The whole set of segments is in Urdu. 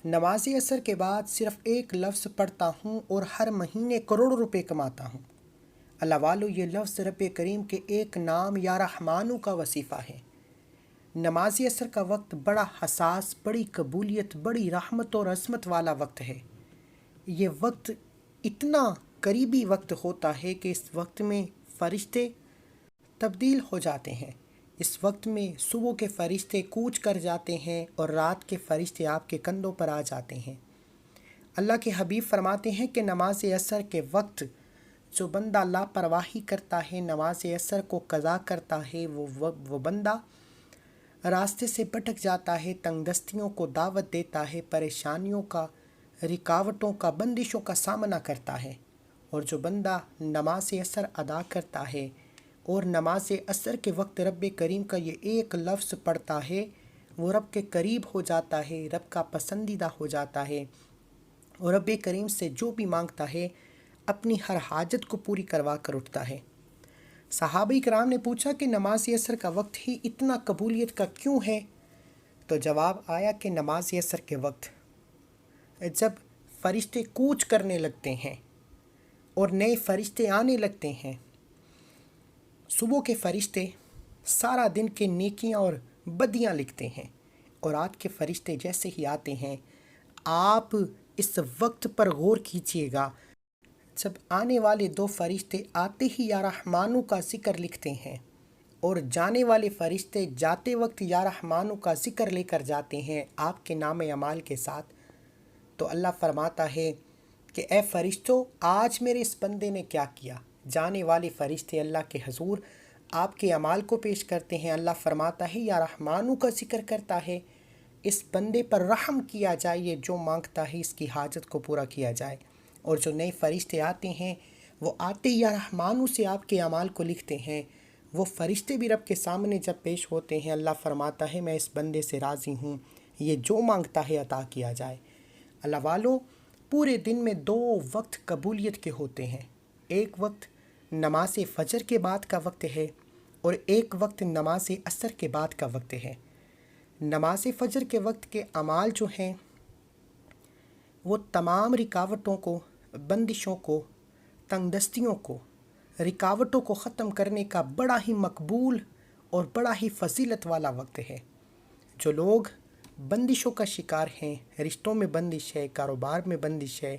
نماز عصر کے بعد صرف ایک لفظ پڑھتا ہوں اور ہر مہینے کروڑوں روپے کماتا ہوں۔ اللہ والو، یہ لفظ رب کریم کے ایک نام یا رحمانو کا وصیفہ ہے۔ نماز عصر کا وقت بڑا حساس، بڑی قبولیت، بڑی رحمت اور عظمت والا وقت ہے۔ یہ وقت اتنا قریبی وقت ہوتا ہے کہ اس وقت میں فرشتے تبدیل ہو جاتے ہیں۔ اس وقت میں صبح کے فرشتے کوچ کر جاتے ہیں اور رات کے فرشتے آپ کے کندھوں پر آ جاتے ہیں۔ اللہ کے حبیب فرماتے ہیں کہ نماز عصر کے وقت جو بندہ لاپرواہی کرتا ہے، نماز عصر کو قضا کرتا ہے، وہ بندہ راستے سے بھٹک جاتا ہے، تنگ دستیوں کو دعوت دیتا ہے، پریشانیوں کا، رکاوٹوں کا، بندشوں کا سامنا کرتا ہے۔ اور جو بندہ نماز عصر ادا کرتا ہے اور نماز عصر کے وقت رب کریم کا یہ ایک لفظ پڑھتا ہے، وہ رب کے قریب ہو جاتا ہے، رب کا پسندیدہ ہو جاتا ہے، اور رب کریم سے جو بھی مانگتا ہے اپنی ہر حاجت کو پوری کروا کر اٹھتا ہے۔ صحابہ کرام نے پوچھا کہ نماز عصر کا وقت ہی اتنا قبولیت کا کیوں ہے؟ تو جواب آیا کہ نماز عصر کے وقت جب فرشتے کوچ کرنے لگتے ہیں اور نئے فرشتے آنے لگتے ہیں، صبح کے فرشتے سارا دن کے نیکیاں اور بدیاں لکھتے ہیں، اور رات کے فرشتے جیسے ہی آتے ہیں، آپ اس وقت پر غور کیجیے گا، جب آنے والے دو فرشتے آتے ہی یا رحمانو کا ذکر لکھتے ہیں اور جانے والے فرشتے جاتے وقت یا رحمانو کا ذکر لے کر جاتے ہیں آپ کے نام اعمال کے ساتھ، تو اللہ فرماتا ہے کہ اے فرشتوں، آج میرے اس بندے نے کیا کیا؟ جانے والے فرشتے اللہ کے حضور آپ کے اعمال کو پیش کرتے ہیں۔ اللہ فرماتا ہے یا رحمانو کا ذکر کرتا ہے، اس بندے پر رحم کیا جائے، یہ جو مانگتا ہے اس کی حاجت کو پورا کیا جائے۔ اور جو نئے فرشتے آتے ہیں، وہ آتے یا رحمانو سے آپ کے اعمال کو لکھتے ہیں۔ وہ فرشتے بھی رب کے سامنے جب پیش ہوتے ہیں، اللہ فرماتا ہے میں اس بندے سے راضی ہوں، یہ جو مانگتا ہے عطا کیا جائے۔ اللہ والو، پورے دن میں دو وقت قبولیت کے ہوتے ہیں۔ ایک وقت نماز فجر کے بعد کا وقت ہے اور ایک وقت نماز عصر کے بعد کا وقت ہے۔ نماز فجر کے وقت کے اعمال جو ہیں وہ تمام رکاوٹوں کو، بندشوں کو، تنگ دستیوں کو، رکاوٹوں کو ختم کرنے کا بڑا ہی مقبول اور بڑا ہی فضیلت والا وقت ہے۔ جو لوگ بندشوں کا شکار ہیں، رشتوں میں بندش ہے، کاروبار میں بندش ہے،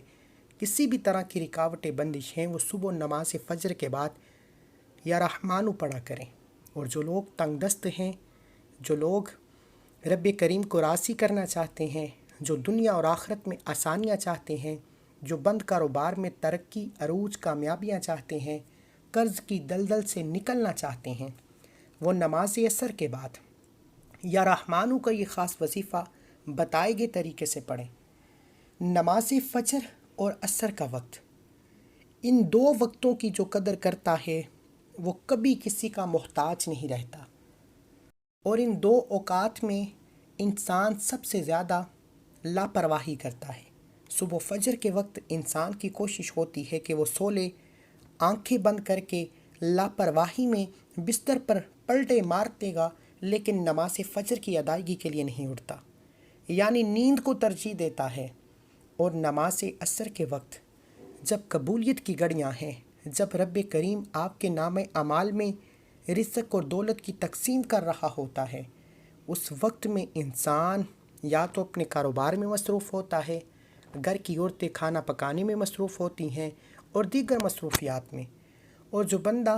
کسی بھی طرح کی رکاوٹیں بندش ہیں، وہ صبح نماز فجر کے بعد یا رحمانو پڑھا کریں۔ اور جو لوگ تنگ دست ہیں، جو لوگ رب کریم کو راضی کرنا چاہتے ہیں، جو دنیا اور آخرت میں آسانیاں چاہتے ہیں، جو بند کاروبار میں ترقی، عروج، کامیابیاں چاہتے ہیں، قرض کی دلدل سے نکلنا چاہتے ہیں، وہ نماز عصر کے بعد یا رحمانو کا یہ خاص وظیفہ بتائے گئے طریقے سے پڑھیں۔ نماز فجر اور عصر کا وقت، ان دو وقتوں کی جو قدر کرتا ہے وہ کبھی کسی کا محتاج نہیں رہتا، اور ان دو اوقات میں انسان سب سے زیادہ لاپرواہی کرتا ہے۔ صبح فجر کے وقت انسان کی کوشش ہوتی ہے کہ وہ سو لے، آنکھیں بند کر کے لاپرواہی میں بستر پر پلٹے مارتے گا، لیکن نماز فجر کی ادائیگی کے لیے نہیں اٹھتا، یعنی نیند کو ترجیح دیتا ہے۔ اور نماز عصر کے وقت جب قبولیت کی گھڑیاں ہیں، جب رب کریم آپ کے نام اعمال میں رزق اور دولت کی تقسیم کر رہا ہوتا ہے، اس وقت میں انسان یا تو اپنے کاروبار میں مصروف ہوتا ہے، گھر کی عورتیں کھانا پکانے میں مصروف ہوتی ہیں اور دیگر مصروفیات میں، اور جو بندہ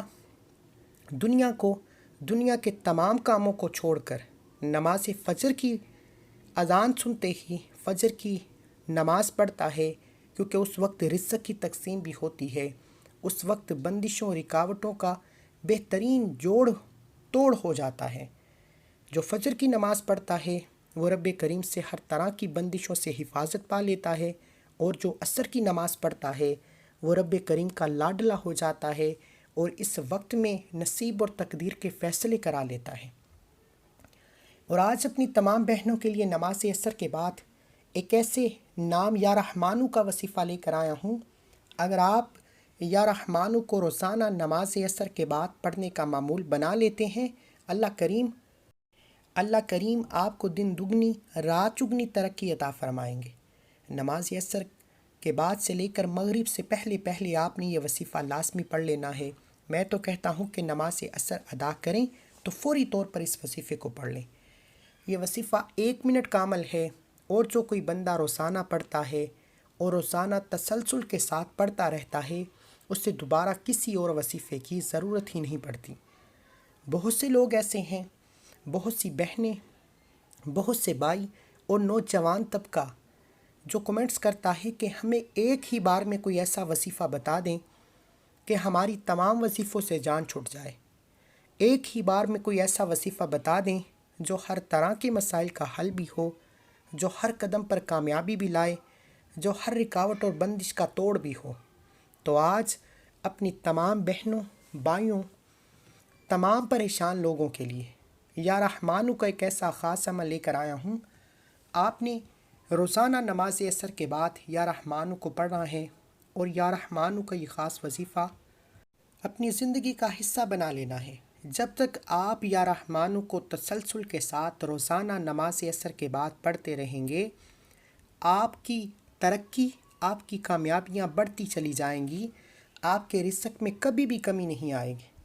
دنیا کے تمام کاموں کو چھوڑ کر نماز فجر کی اذان سنتے ہی فجر کی نماز پڑھتا ہے، کیونکہ اس وقت رزق کی تقسیم بھی ہوتی ہے، اس وقت بندشوں، رکاوٹوں کا بہترین جوڑ توڑ ہو جاتا ہے۔ جو فجر کی نماز پڑھتا ہے وہ رب کریم سے ہر طرح کی بندشوں سے حفاظت پا لیتا ہے، اور جو عصر کی نماز پڑھتا ہے وہ رب کریم کا لاڈلا ہو جاتا ہے اور اس وقت میں نصیب اور تقدیر کے فیصلے کرا لیتا ہے۔ اور آج اپنی تمام بہنوں کے لیے نماز عصر کے بعد ایک ایسے نام یا رحمانو کا وصیفہ لے کر آیا ہوں۔ اگر آپ یا رحمانو کو روزانہ نماز عصر کے بعد پڑھنے کا معمول بنا لیتے ہیں، اللہ کریم آپ کو دن دگنی رات چگنی ترقی عطا فرمائیں گے۔ نماز عصر کے بعد سے لے کر مغرب سے پہلے آپ نے یہ وظیفہ لازمی پڑھ لینا ہے۔ میں تو کہتا ہوں کہ نماز عصر ادا کریں تو فوری طور پر اس وظیفے کو پڑھ لیں۔ یہ وظیفہ 1 منٹ کا عمل ہے، اور جو کوئی بندہ روزانہ پڑھتا ہے اور روزانہ تسلسل کے ساتھ پڑھتا رہتا ہے، اس سے دوبارہ کسی اور وظیفے کی ضرورت ہی نہیں پڑتی۔ بہت سے لوگ ایسے ہیں، بہت سی بہنیں، بہت سے بھائی اور نوجوان طبقہ جو کمنٹس کرتا ہے کہ ہمیں ایک ہی بار میں کوئی ایسا وظیفہ بتا دیں کہ ہماری تمام وظیفوں سے جان چھوٹ جائے۔ ایک ہی بار میں کوئی ایسا وظیفہ بتا دیں جو ہر طرح کے مسائل کا حل بھی ہو، جو ہر قدم پر کامیابی بھی لائے، جو ہر رکاوٹ اور بندش کا توڑ بھی ہو۔ تو آج اپنی تمام بہنوں، بھائیوں، تمام پریشان لوگوں کے لیے یا رحمانو کا ایک ایسا خاص عمل لے کر آیا ہوں۔ آپ نے روزانہ نماز عصر کے بعد یا رحمانو کو پڑھنا ہے، اور یا رحمانو کا یہ خاص وظیفہ اپنی زندگی کا حصہ بنا لینا ہے۔ جب تک آپ یا رحمانو کو تسلسل کے ساتھ روزانہ نماز عصر کے بعد پڑھتے رہیں گے، آپ کی ترقی، آپ کی کامیابیاں بڑھتی چلی جائیں گی، آپ کے رزق میں کبھی بھی کمی نہیں آئے گی۔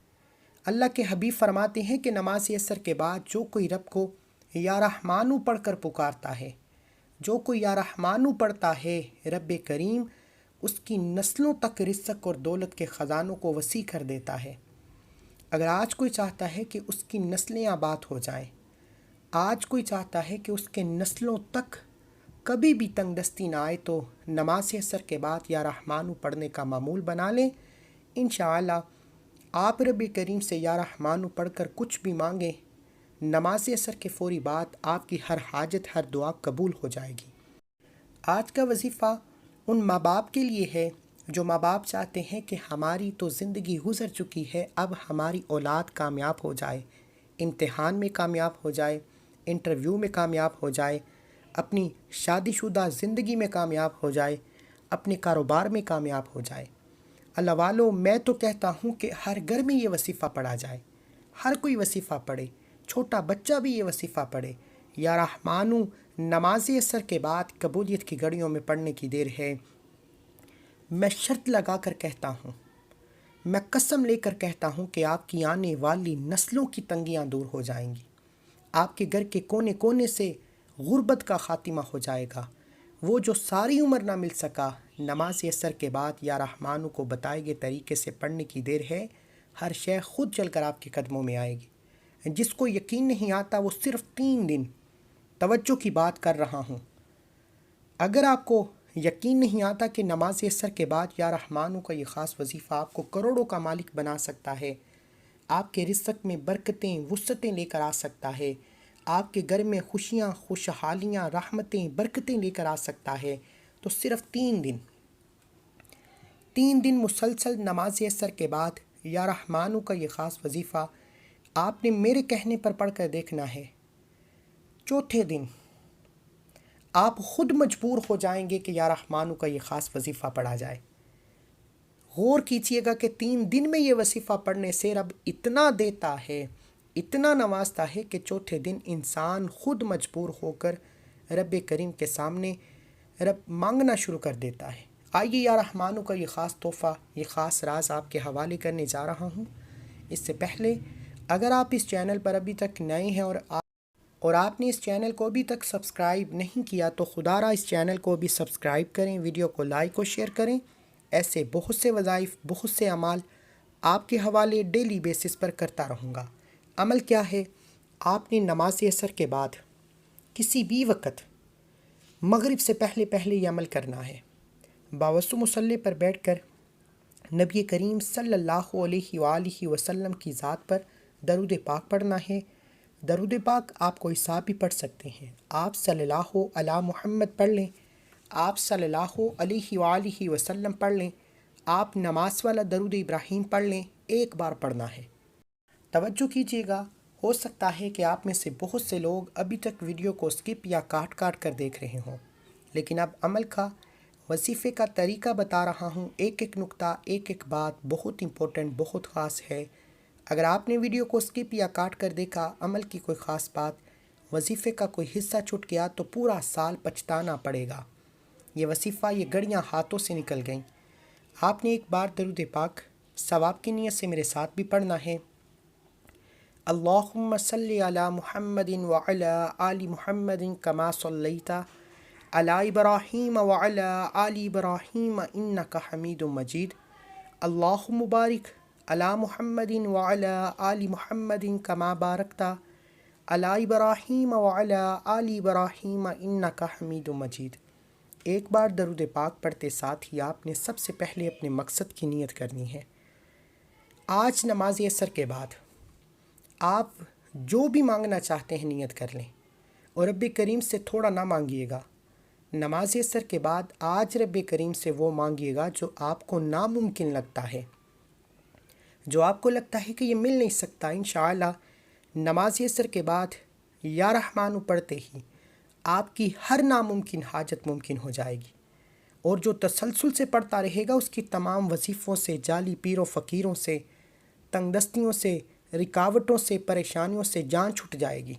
اللہ کے حبیب فرماتے ہیں کہ نماز عصر کے بعد جو کوئی رب کو یا رحمانو پڑھ کر پکارتا ہے، جو کوئی یا رحمانو پڑھتا ہے، رب کریم اس کی نسلوں تک رزق اور دولت کے خزانوں کو وسیع کر دیتا ہے۔ اگر آج کوئی چاہتا ہے کہ اس کی نسلیں آباد ہو جائیں، آج کوئی چاہتا ہے کہ اس کے نسلوں تک کبھی بھی تنگ دستی نہ آئے، تو نماز عصر کے بعد یا رحمانو پڑھنے کا معمول بنا لیں۔ انشاءاللہ آپ رب کریم سے یا رحمانو پڑھ کر کچھ بھی مانگیں، نماز عصر کے فوری بعد آپ کی ہر حاجت، ہر دعا قبول ہو جائے گی۔ آج کا وظیفہ ان ماں باپ کے لیے ہے جو ماں باپ چاہتے ہیں کہ ہماری تو زندگی گزر چکی ہے، اب ہماری اولاد کامیاب ہو جائے، امتحان میں کامیاب ہو جائے، انٹرویو میں کامیاب ہو جائے، اپنی شادی شدہ زندگی میں کامیاب ہو جائے، اپنے کاروبار میں کامیاب ہو جائے۔ اللہ والو، میں تو کہتا ہوں کہ ہر گھر میں یہ وظیفہ پڑھا جائے، ہر کوئی وظیفہ پڑھے، چھوٹا بچہ بھی یہ وظیفہ پڑھے۔ یا رحمانو نماز عصر کے بعد قبولیت کی گھڑیوں میں پڑھنے کی دیر ہے۔ میں شرط لگا کر کہتا ہوں، میں قسم لے کر کہتا ہوں کہ آپ کی آنے والی نسلوں کی تنگیاں دور ہو جائیں گی، آپ کے گھر کے کونے کونے سے غربت کا خاتمہ ہو جائے گا۔ وہ جو ساری عمر نہ مل سکا، نماز عصر کے بعد یا رحمانو کو بتائے گئے طریقے سے پڑھنے کی دیر ہے، ہر شے خود چل کر آپ کے قدموں میں آئے گی۔ جس کو یقین نہیں آتا وہ صرف 3 دن، توجہ کی بات کر رہا ہوں، اگر آپ کو یقین نہیں آتا کہ نماز عصر کے بعد یا رحمانو کا یہ خاص وظیفہ آپ کو کروڑوں کا مالک بنا سکتا ہے، آپ کے رزق میں برکتیں، وسعتیں لے کر آ سکتا ہے، آپ کے گھر میں خوشیاں، خوشحالیاں، رحمتیں، برکتیں لے کر آ سکتا ہے، تو صرف 3 دن مسلسل نماز عصر کے بعد یا رحمانو کا یہ خاص وظیفہ آپ نے میرے کہنے پر پڑھ کر دیکھنا ہے۔ چوتھے دن آپ خود مجبور ہو جائیں گے کہ یا رحمانو کا یہ خاص وظیفہ پڑھا جائے۔ غور کیجئے گا کہ 3 دن میں یہ وظیفہ پڑھنے سے رب اتنا دیتا ہے، اتنا نوازتا ہے کہ چوتھے دن انسان خود مجبور ہو کر رب کریم کے سامنے رب مانگنا شروع کر دیتا ہے۔ آئیے یا رحمانو کا یہ خاص تحفہ، یہ خاص راز آپ کے حوالے کرنے جا رہا ہوں۔ اس سے پہلے اگر آپ اس چینل پر ابھی تک نئے ہیں اور آپ نے اس چینل کو ابھی تک سبسکرائب نہیں کیا، تو خدا را اس چینل کو بھی سبسکرائب کریں، ویڈیو کو لائک اور شیئر کریں۔ ایسے بہت سے وظائف، بہت سے اعمال آپ کے حوالے ڈیلی بیسس پر کرتا رہوں گا۔ عمل کیا ہے؟ آپ نے نماز عصر کے بعد کسی بھی وقت مغرب سے پہلے یہ عمل کرنا ہے۔ باوضو مصلی پر بیٹھ کر نبی کریم صلی اللہ علیہ وآلہ وسلم کی ذات پر درود پاک پڑھنا ہے۔ درود پاک آپ کوئی سا بھی پڑھ سکتے ہیں۔ آپ صلی اللہ علی محمد پڑھ لیں، آپ صلی اللہ علیہ وآلہ وسلم پڑھ لیں، آپ نماز والا درود ابراہیم پڑھ لیں، ایک بار پڑھنا ہے۔ توجہ کیجیے گا، ہو سکتا ہے کہ آپ میں سے بہت سے لوگ ابھی تک ویڈیو کو سکپ یا کاٹ کر دیکھ رہے ہوں، لیکن اب عمل کا، وظیفے کا طریقہ بتا رہا ہوں۔ ایک نقطہ، ایک بات بہت امپورٹنٹ، بہت خاص ہے۔ اگر آپ نے ویڈیو کو سکپ یا کاٹ کر دیکھا، عمل کی کوئی خاص بات، وظیفے کا کوئی حصہ چھوٹ گیا، تو پورا سال پچھتانا پڑے گا۔ یہ وظیفہ، یہ گڑیاں ہاتھوں سے نکل گئیں۔ آپ نے ایک بار درود پاک ثواب کی نیت سے میرے ساتھ بھی پڑھنا ہے۔ اللہم صلی علی محمد وعلی آل محمد کما صلیت علی ابراہیم وعلی آل ابراہیم انک حمید مجید۔ اللہم بارک علی محمد وعلی آل محمد کما بارکت علی ابراہیم وعلی آل ابراہیم انک حمید مجید۔ ایک بار درود پاک پڑھتے ساتھ ہی آپ نے سب سے پہلے اپنے مقصد کی نیت کرنی ہے۔ آج نماز عصر کے بعد آپ جو بھی مانگنا چاہتے ہیں نیت کر لیں، اور رب کریم سے تھوڑا نہ مانگیے گا۔ نماز عصر کے بعد آج رب کریم سے وہ مانگیے گا جو آپ کو ناممکن لگتا ہے، جو آپ کو لگتا ہے کہ یہ مل نہیں سکتا۔ انشاءاللہ نماز عصر کے بعد یا رحمانو پڑھتے ہی آپ کی ہر ناممکن حاجت ممکن ہو جائے گی، اور جو تسلسل سے پڑھتا رہے گا اس کی تمام وظیفوں سے، جعلی پیر و فقیروں سے، تنگ دستیوں سے، رکاوٹوں سے، پریشانیوں سے جان چھٹ جائے گی۔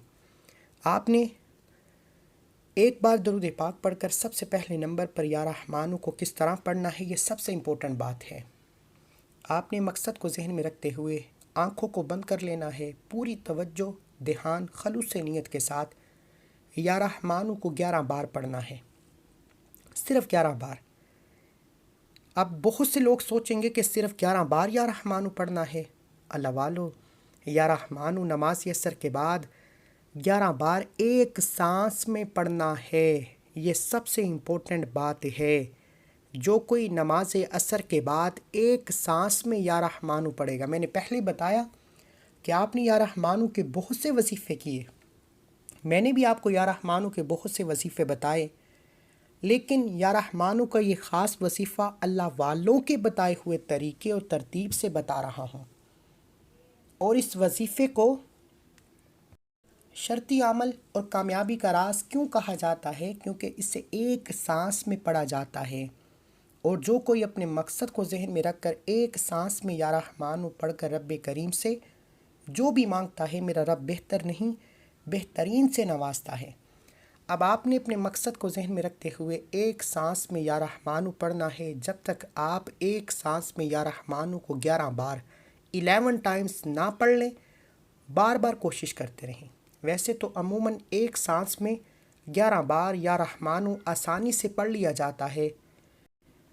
آپ نے ایک بار درود پاک پڑھ کر سب سے پہلے نمبر پر یا رحمانو کو کس طرح پڑھنا ہے، یہ سب سے امپورٹنٹ بات ہے۔ آپ نے مقصد کو ذہن میں رکھتے ہوئے آنکھوں کو بند کر لینا ہے، پوری توجہ، دھیان، خلوص نیت کے ساتھ یا رحمانو کو 11 بار پڑھنا ہے، صرف 11 بار۔ اب بہت سے لوگ سوچیں گے کہ صرف 11 بار یا رحمانو پڑھنا ہے۔ اللہ والو، یا رحمانو نماز عصر کے بعد 11 بار ایک سانس میں پڑھنا ہے، یہ سب سے امپورٹنٹ بات ہے۔ جو کوئی نماز عصر کے بعد ایک سانس میں یا رحمانو پڑھے گا، میں نے پہلے بتایا کہ آپ نے یا رحمانو کے بہت سے وظیفے کیے، میں نے بھی آپ کو یا رحمانو کے بہت سے وظیفے بتائے، لیکن یا رحمانو کا یہ خاص وظیفہ اللہ والوں کے بتائے ہوئے طریقے اور ترتیب سے بتا رہا ہوں۔ اور اس وظیفے کو شرطی عمل اور کامیابی کا راز کیوں کہا جاتا ہے؟ کیونکہ اسے ایک سانس میں پڑھا جاتا ہے، اور جو کوئی اپنے مقصد کو ذہن میں رکھ کر ایک سانس میں یا رحمانو پڑھ کر رب کریم سے جو بھی مانگتا ہے، میرا رب بہتر نہیں بہترین سے نوازتا ہے۔ اب آپ نے اپنے مقصد کو ذہن میں رکھتے ہوئے ایک سانس میں یا رحمانو پڑھنا ہے۔ جب تک آپ ایک سانس میں یا رحمانو کو 11 بار 11 ٹائمز نہ پڑھ لیں، بار بار کوشش کرتے رہیں۔ ویسے تو عموماً ایک سانس میں 11 بار یا رحمانو آسانی سے پڑھ لیا جاتا ہے۔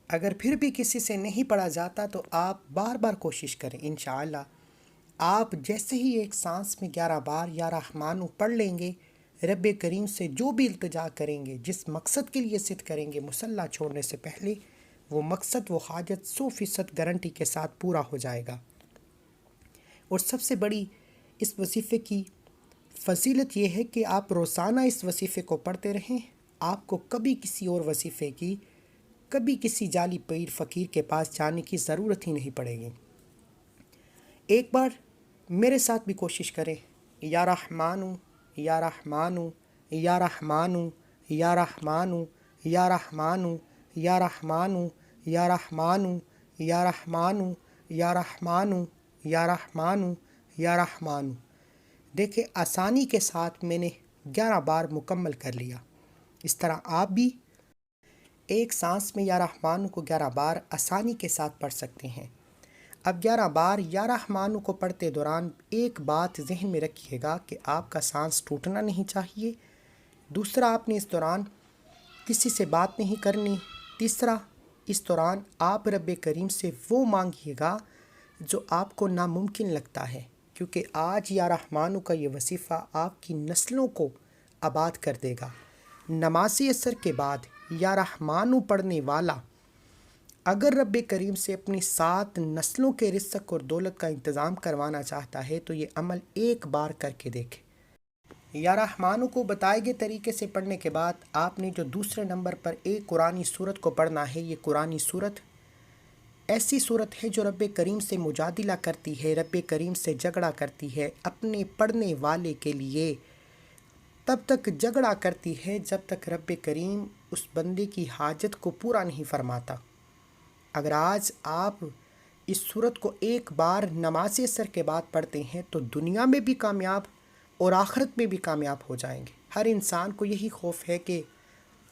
اگر پھر بھی کسی سے نہیں پڑھا جاتا تو آپ بار بار کوشش کریں، انشاءاللہ آپ جیسے ہی ایک سانس میں 11 بار یا رحمانو پڑھ لیں گے، رب کریم سے جو بھی التجا کریں گے، جس مقصد کے لیے ضد کریں گے مصلی چھوڑنے سے پہلے، وہ مقصد، وہ حاجت 100% گارنٹی کے ساتھ پورا ہو جائے گا۔ اور سب سے بڑی اس وظیفے کی فضیلت یہ ہے کہ آپ روزانہ اس وظیفے کو پڑھتے رہیں، آپ کو کبھی کسی اور وظیفے کی، کبھی کسی جعلی پیر فقیر کے پاس جانے کی ضرورت ہی نہیں پڑے گی۔ ایک بار میرے ساتھ بھی کوشش کریں، یا رحمانو یا رحمانو یا رحمانو یا رحمانو یا رحمانو یا رحمانو یا رحمانو یا رحمانو یا رحمانو یا رحمانو یا رحمانو۔ دیکھیں آسانی کے ساتھ میں نے 11 بار مکمل کر لیا۔ اس طرح آپ بھی ایک سانس میں یا رحمانو کو 11 بار آسانی کے ساتھ پڑھ سکتے ہیں۔ اب 11 بار یا رحمانو کو پڑھتے دوران ایک بات ذہن میں رکھیے گا کہ آپ کا سانس ٹوٹنا نہیں چاہیے۔ دوسرا، آپ نے اس دوران کسی سے بات نہیں کرنی۔ تیسرا، اس دوران آپ رب کریم سے وہ مانگیے گا جو آپ کو ناممکن لگتا ہے، کیونکہ آج یا رحمانو کا یہ وظیفہ آپ کی نسلوں کو آباد کر دے گا۔ نماز عصر کے بعد یا رحمانو پڑھنے والا اگر رب کریم سے اپنی 7 نسلوں کے رزق اور دولت کا انتظام کروانا چاہتا ہے تو یہ عمل ایک بار کر کے دیکھے۔ یا رحمانو کو بتائے گئے طریقے سے پڑھنے کے بعد آپ نے جو دوسرے نمبر پر ایک قرآنی سورت کو پڑھنا ہے، یہ قرآنی سورت ایسی صورت ہے جو رب کریم سے مجادلہ کرتی ہے، رب کریم سے جھگڑا کرتی ہے، اپنے پڑھنے والے کے لیے تب تک جھگڑا کرتی ہے جب تک رب کریم اس بندے کی حاجت کو پورا نہیں فرماتا۔ اگر آج آپ اس صورت کو ایک بار نماز عصر کے بعد پڑھتے ہیں تو دنیا میں بھی کامیاب اور آخرت میں بھی کامیاب ہو جائیں گے۔ ہر انسان کو یہی خوف ہے کہ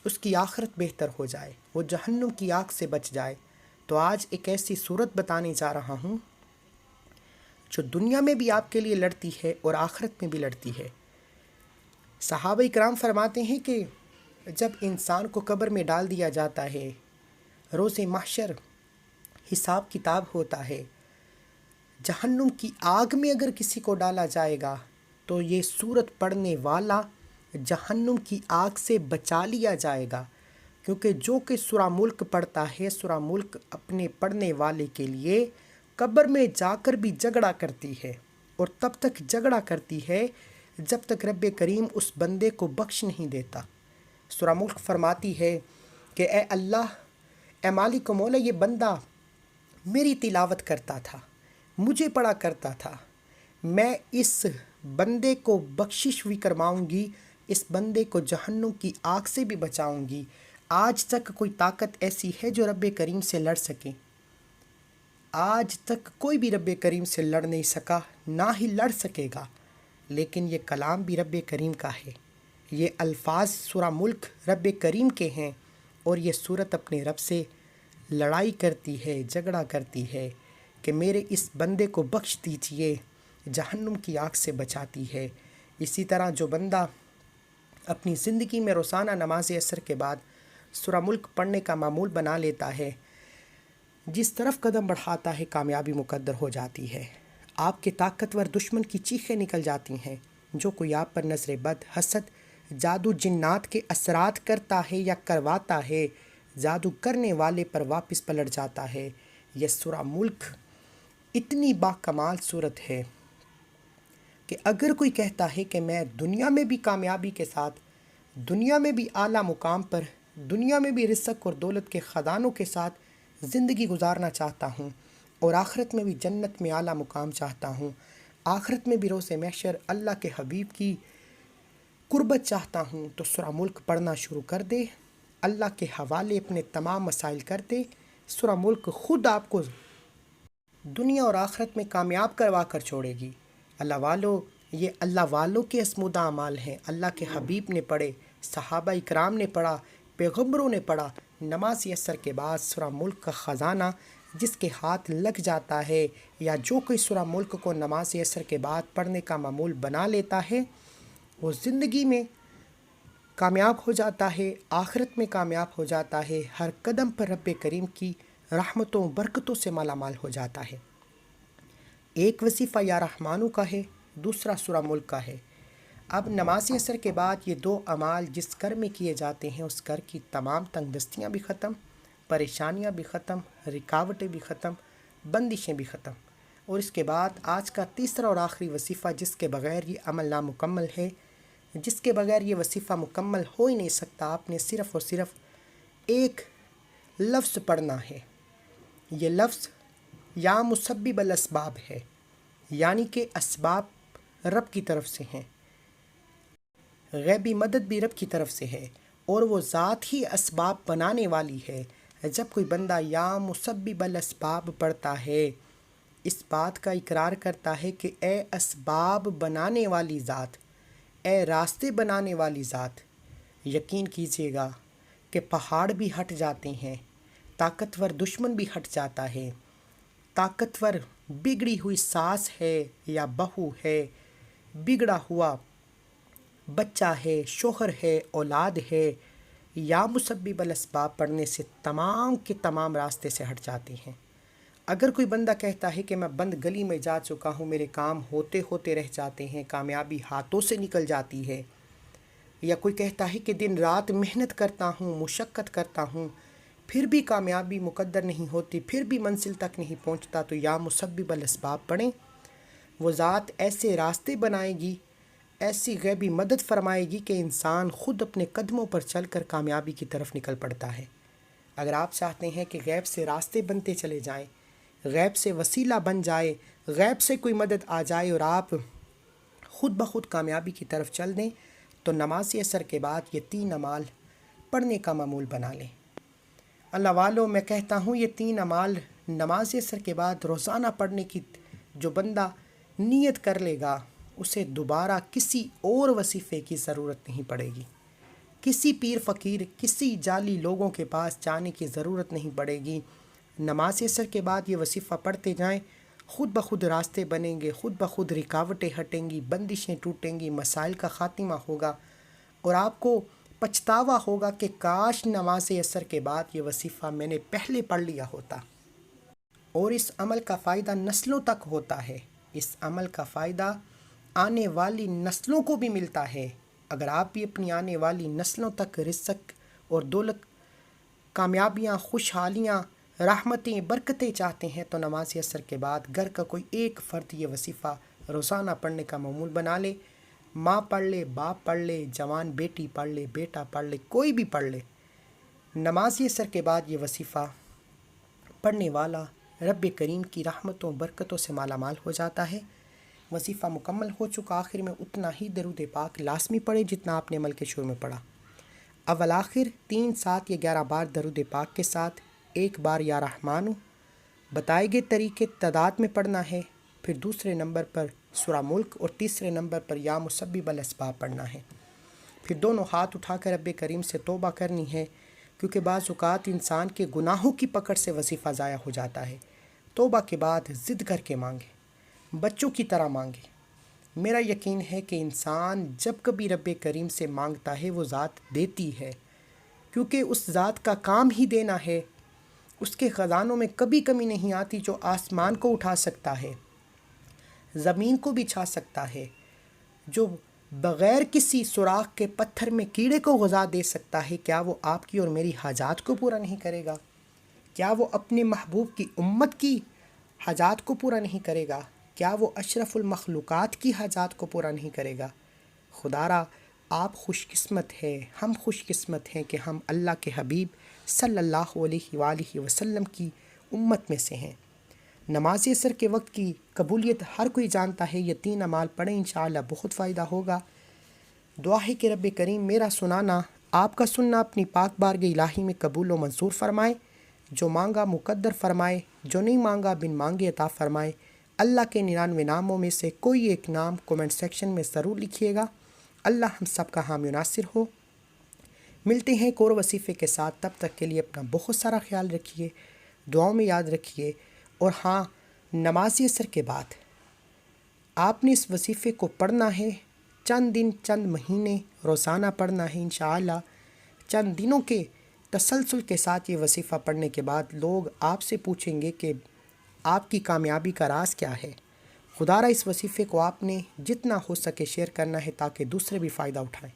اس کی آخرت بہتر ہو جائے، وہ جہنم کی آگ سے بچ جائے۔ تو آج ایک ایسی صورت بتانے جا رہا ہوں جو دنیا میں بھی آپ کے لیے لڑتی ہے اور آخرت میں بھی لڑتی ہے۔ صحابہ کرام فرماتے ہیں کہ جب انسان کو قبر میں ڈال دیا جاتا ہے، روز محشر حساب کتاب ہوتا ہے، جہنم کی آگ میں اگر کسی کو ڈالا جائے گا تو یہ سورت پڑھنے والا جہنم کی آگ سے بچا لیا جائے گا، کیونکہ جو کہ سورہ ملک پڑھتا ہے، سورہ ملک اپنے پڑھنے والے کے لیے قبر میں جا کر بھی جھگڑا کرتی ہے، اور تب تک جھگڑا کرتی ہے جب تک رب کریم اس بندے کو بخش نہیں دیتا۔ سورہ ملک فرماتی ہے کہ اے اللہ، اے مالک و مولا، یہ بندہ میری تلاوت کرتا تھا، مجھے پڑھا کرتا تھا، میں اس بندے کو بخشش بھی کرواؤں گی، اس بندے کو جہنم کی آگ سے بھی بچاؤں گی۔ آج تک کوئی طاقت ایسی ہے جو رب کریم سے لڑ سکے؟ آج تک کوئی بھی رب کریم سے لڑ نہیں سکا، نہ ہی لڑ سکے گا۔ لیکن یہ کلام بھی رب کریم کا ہے، یہ الفاظ سورہ ملک رب کریم کے ہیں، اور یہ سورت اپنے رب سے لڑائی کرتی ہے، جھگڑا کرتی ہے کہ میرے اس بندے کو بخش دیجیے، جہنم کی آگ سے بچاتی ہے۔ اسی طرح جو بندہ اپنی زندگی میں روزانہ نماز عصر کے بعد سورہ ملک پڑھنے کا معمول بنا لیتا ہے، جس طرف قدم بڑھاتا ہے کامیابی مقدر ہو جاتی ہے۔ آپ کے طاقتور دشمن کی چیخیں نکل جاتی ہیں۔ جو کوئی آپ پر نظر بد، حسد، جادو جنات کے اثرات کرتا ہے یا کرواتا ہے، جادو کرنے والے پر واپس پلٹ جاتا ہے۔ یہ سورہ ملک اتنی باکمال صورت ہے کہ اگر کوئی کہتا ہے کہ میں دنیا میں بھی کامیابی کے ساتھ، دنیا میں بھی اعلیٰ مقام پر، دنیا میں بھی رزق اور دولت کے خزانوں کے ساتھ زندگی گزارنا چاہتا ہوں، اور آخرت میں بھی جنت میں اعلیٰ مقام چاہتا ہوں، آخرت میں بھی روز محشر اللہ کے حبیب کی قربت چاہتا ہوں، تو سورہ ملک پڑھنا شروع کر دے، اللہ کے حوالے اپنے تمام مسائل کر دے۔ سورہ ملک خود آپ کو دنیا اور آخرت میں کامیاب کروا کر چھوڑے گی۔ اللہ والو، یہ اللہ والوں کے اسمودہ اعمال ہیں۔ اللہ کے حبیب نے پڑھے، صحابہ اکرام نے پڑھا، پیغمبروں نے پڑھا۔ نماز عصر کے بعد سورہ ملک کا خزانہ جس کے ہاتھ لگ جاتا ہے، یا جو کوئی سورہ ملک کو نماز عصر کے بعد پڑھنے کا معمول بنا لیتا ہے، وہ زندگی میں کامیاب ہو جاتا ہے، آخرت میں کامیاب ہو جاتا ہے، ہر قدم پر رب کریم کی رحمتوں برکتوں سے مالا مال ہو جاتا ہے۔ ایک وظیفہ یا رحمانو کا ہے، دوسرا سورہ ملک کا ہے۔ اب نماز عصر کے بعد یہ دو اعمال جس گھر میں کیے جاتے ہیں، اس گھر کی تمام تنگ دستیاں بھی ختم، پریشانیاں بھی ختم، رکاوٹیں بھی ختم، بندشیں بھی ختم۔ اور اس کے بعد آج کا تیسرا اور آخری وظیفہ، جس کے بغیر یہ عمل نامکمل ہے، جس کے بغیر یہ وظیفہ مکمل ہو ہی نہیں سکتا، آپ نے صرف اور صرف ایک لفظ پڑھنا ہے۔ یہ لفظ یا مسبب الاسباب ہے، یعنی کہ اسباب رب کی طرف سے ہیں، غیبی مدد بھی رب کی طرف سے ہے، اور وہ ذات ہی اسباب بنانے والی ہے۔ جب کوئی بندہ یا مسبب الاسباب پڑھتا ہے، اس بات کا اقرار کرتا ہے کہ اے اسباب بنانے والی ذات، اے راستے بنانے والی ذات، یقین کیجیے گا کہ پہاڑ بھی ہٹ جاتے ہیں، طاقتور دشمن بھی ہٹ جاتا ہے، طاقتور بگڑی ہوئی ساس ہے یا بہو ہے، بگڑا ہوا بچہ ہے، شوہر ہے، اولاد ہے، یا مسبب الاسباب پڑھنے سے تمام کے تمام راستے سے ہٹ جاتے ہیں۔ اگر کوئی بندہ کہتا ہے کہ میں بند گلی میں جا چکا ہوں، میرے کام ہوتے ہوتے رہ جاتے ہیں، کامیابی ہاتھوں سے نکل جاتی ہے، یا کوئی کہتا ہے کہ دن رات محنت کرتا ہوں، مشقت کرتا ہوں، پھر بھی کامیابی مقدر نہیں ہوتی، پھر بھی منزل تک نہیں پہنچتا، تو یا مسبب الاسباب پڑھیں۔ وہ ذات ایسے راستے بنائے گی، ایسی غیبی مدد فرمائے گی کہ انسان خود اپنے قدموں پر چل کر کامیابی کی طرف نکل پڑتا ہے۔ اگر آپ چاہتے ہیں کہ غیب سے راستے بنتے چلے جائیں، غیب سے وسیلہ بن جائے، غیب سے کوئی مدد آ جائے اور آپ خود بخود کامیابی کی طرف چل دیں، تو نماز عصر کے بعد یہ 3 اعمال پڑھنے کا معمول بنا لیں۔ اللہ والو، میں کہتا ہوں یہ 3 اعمال نماز عصر کے بعد روزانہ پڑھنے کی جو بندہ نیت کر لے گا، اسے دوبارہ کسی اور وظیفے کی ضرورت نہیں پڑے گی۔ کسی پیر فقیر، کسی جعلی لوگوں کے پاس جانے کی ضرورت نہیں پڑے گی۔ نماز عصر کے بعد یہ وظیفہ پڑھتے جائیں، خود بخود راستے بنیں گے، خود بخود رکاوٹیں ہٹیں گی، بندشیں ٹوٹیں گی، مسائل کا خاتمہ ہوگا، اور آپ کو پچھتاوا ہوگا کہ کاش نماز عصر کے بعد یہ وظیفہ میں نے پہلے پڑھ لیا ہوتا۔ اور اس عمل کا فائدہ نسلوں تک ہوتا ہے، اس عمل کا فائدہ آنے والی نسلوں کو بھی ملتا ہے۔ اگر آپ بھی اپنی آنے والی نسلوں تک رزق اور دولت، کامیابیاں، خوشحالیاں، رحمتیں، برکتیں چاہتے ہیں تو نماز عصر کے بعد گھر کا کوئی ایک فرد یہ وظیفہ روزانہ پڑھنے کا معمول بنا لے۔ ماں پڑھ لے، باپ پڑھ لے، جوان بیٹی پڑھ لے، بیٹا پڑھ لے، کوئی بھی پڑھ لے۔ نماز عصر کے بعد یہ وظیفہ پڑھنے والا رب کریم کی رحمتوں برکتوں سے مالا مال ہو جاتا ہے۔ وظیفہ مکمل ہو چکا، آخر میں اتنا ہی درود پاک لازمی پڑھے جتنا آپ نے عمل کے شروع میں پڑھا۔ اول آخر 3، 7 یا 11 بار درود پاک کے ساتھ 1 بار یا رحمانو بتائے گئے طریقے تعداد میں پڑھنا ہے۔ پھر دوسرے نمبر پر سورہ ملک اور تیسرے نمبر پر یا مسبب الاسباب پڑھنا ہے۔ پھر دونوں ہاتھ اٹھا کر رب کریم سے توبہ کرنی ہے، کیونکہ بعض اوقات انسان کے گناہوں کی پکڑ سے وظیفہ ضائع ہو جاتا ہے۔ توبہ کے بعد ضد کر کے مانگے، بچوں کی طرح مانگے۔ میرا یقین ہے کہ انسان جب کبھی رب کریم سے مانگتا ہے وہ ذات دیتی ہے، کیونکہ اس ذات کا کام ہی دینا ہے۔ اس کے خزانوں میں کبھی کمی نہیں آتی، جو آسمان کو اٹھا سکتا ہے، زمین کو بچھا سکتا ہے، جو بغیر کسی سوراخ کے پتھر میں کیڑے کو غذا دے سکتا ہے، کیا وہ آپ کی اور میری حاجات کو پورا نہیں کرے گا؟ کیا وہ اپنے محبوب کی امت کی حاجات کو پورا نہیں کرے گا؟ کیا وہ اشرف المخلوقات کی حاجات کو پورا نہیں کرے گا؟ خدا را آپ خوش قسمت ہے، ہم خوش قسمت ہیں کہ ہم اللہ کے حبیب صلی اللہ علیہ وآلہ وسلم کی امت میں سے ہیں۔ نماز عصر کے وقت کی قبولیت ہر کوئی جانتا ہے، یہ 3 اعمال پڑھیں، انشاءاللہ بہت فائدہ ہوگا۔ دعا ہے کہ رب کریم میرا سنانا، آپ کا سننا اپنی پاک بارگاہ الہی میں قبول و منظور فرمائے، جو مانگا مقدر فرمائے، جو نہیں مانگا بن مانگے عطا فرمائے۔ اللہ کے 99 ناموں میں سے کوئی ایک نام کومنٹ سیکشن میں ضرور لکھیے گا۔ اللہ ہم سب کا حامی و ناصر ہو۔ ملتے ہیں ایک اور وظیفے کے ساتھ، تب تک کے لیے اپنا بہت سارا خیال رکھیے، دعاؤں میں یاد رکھیے۔ اور ہاں، نماز عصر کے بعد آپ نے اس وظیفے کو پڑھنا ہے، چند دن، چند مہینے روزانہ پڑھنا ہے انشاءاللہ۔ چند دنوں کے تسلسل کے ساتھ یہ وظیفہ پڑھنے کے بعد لوگ آپ سے پوچھیں گے کہ آپ کی کامیابی کا راز کیا ہے۔ خدا را اس وظیفے کو آپ نے جتنا ہو سکے شیئر کرنا ہے تاکہ دوسرے بھی فائدہ اٹھائیں۔